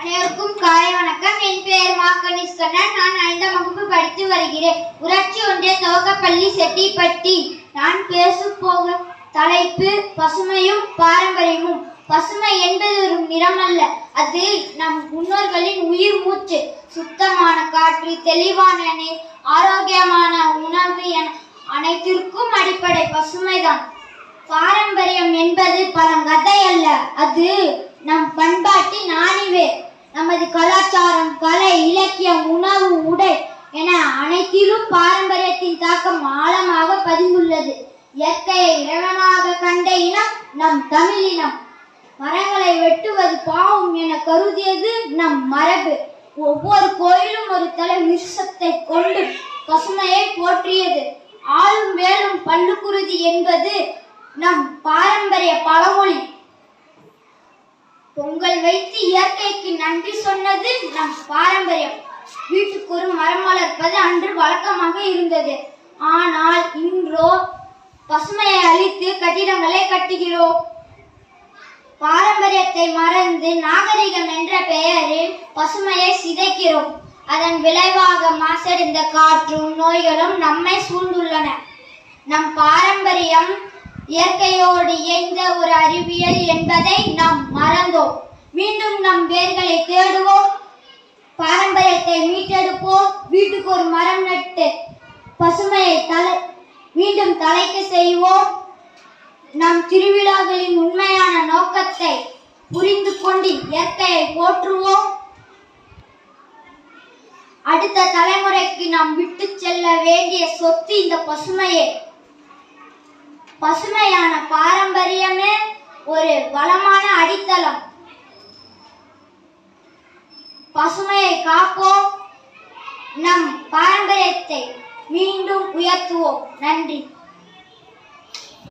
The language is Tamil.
அனைவருக்கும் காலை வணக்கம். என் பெயர் மா கணேஷ்கண்ணன். நான் 5ஆம் வகுப்பு படித்து வருகிறேன். ஊராட்சி ஒன்றிய துவக்கப்பள்ளி செட்டிப்பட்டி. நான் பேசப்போக தலைப்பு பசுமையும் பாரம்பரியமும். பசுமை என்பது ஒரு நிறமல்ல, அது நம் முன்னோர்களின் உயிர் மூச்சு. சுத்தமான காற்று, தெளிவான நீர், ஆரோக்கியமான உணவு என அனைத்திற்கும் அடிப்படை பசுமைதான். பாரம்பரியம் என்பது பழங்கதை அல்ல, அது நம் பண்பாட்டின் ஆணிவே. நமது கலாச்சாரம், கலை, இலக்கியம், உணவு, உடை என அனைத்திலும் பாரம்பரியத்தின் தாக்கம் ஆழமாக பதிந்துள்ளது. இயற்கையை இறைவனாக கண்ட இனம் நம் தமிழினம். மரங்களை வெட்டுவது பாவம் என கருதியது நம் மரபு. ஒவ்வொரு கோயிலும் ஒரு தலை விருட்சத்தை கொண்டு பசுமையை போற்றியது. ஆளும் வேலும் பல்லுக்குருதி என்பது நம் பாரம்பரிய பழமொழி. பொங்கல் வைத்து இயற்கைக்கு நன்றி சொன்னது நம் பாரம்பரியம். வீட்டுக்கு ஒரு மரம் வளர்ப்பது அன்று வழக்கமாக இருந்தது. ஆனால் இன்றோ பசுமையை அழித்து கட்டிடங்களை கட்டுகிறோம். பாரம்பரியத்தை மறந்து நாகரிகம் என்ற பெயரில் பசுமையை சிதைக்கிறோம். அதன் விளைவாக மாசடைந்த காற்றும் நோய்களும் நம்மை சூழ்ந்துள்ளன. நம் பாரம்பரியம் இயற்கையோடு இணைந்த ஒரு அறிவியல் என்பதை நாம் மறந்தோம். மீண்டும் நம் வேர்களை தேடுவோம், பாரம்பரியத்தை மீட்டெடுப்போம். வீட்டுக்கு ஒரு மரம் நட்டு பசுமையை மீண்டும் தலைக்க செய்வோம். நம் திருவிழாக்களின் உண்மையான நோக்கத்தை புரிந்து கொண்டு இயற்கையை போற்றுவோம். அடுத்த தலைமுறைக்கு நாம் விட்டு செல்ல வேண்டிய சொத்து இந்த பசுமையே. பசுமையான பாரம்பரியமே ஒரு வளமான அடித்தளம். பசுமையை காப்போம், நம் பாரம்பரியத்தை மீண்டும் உயர்த்துவோம். நன்றி.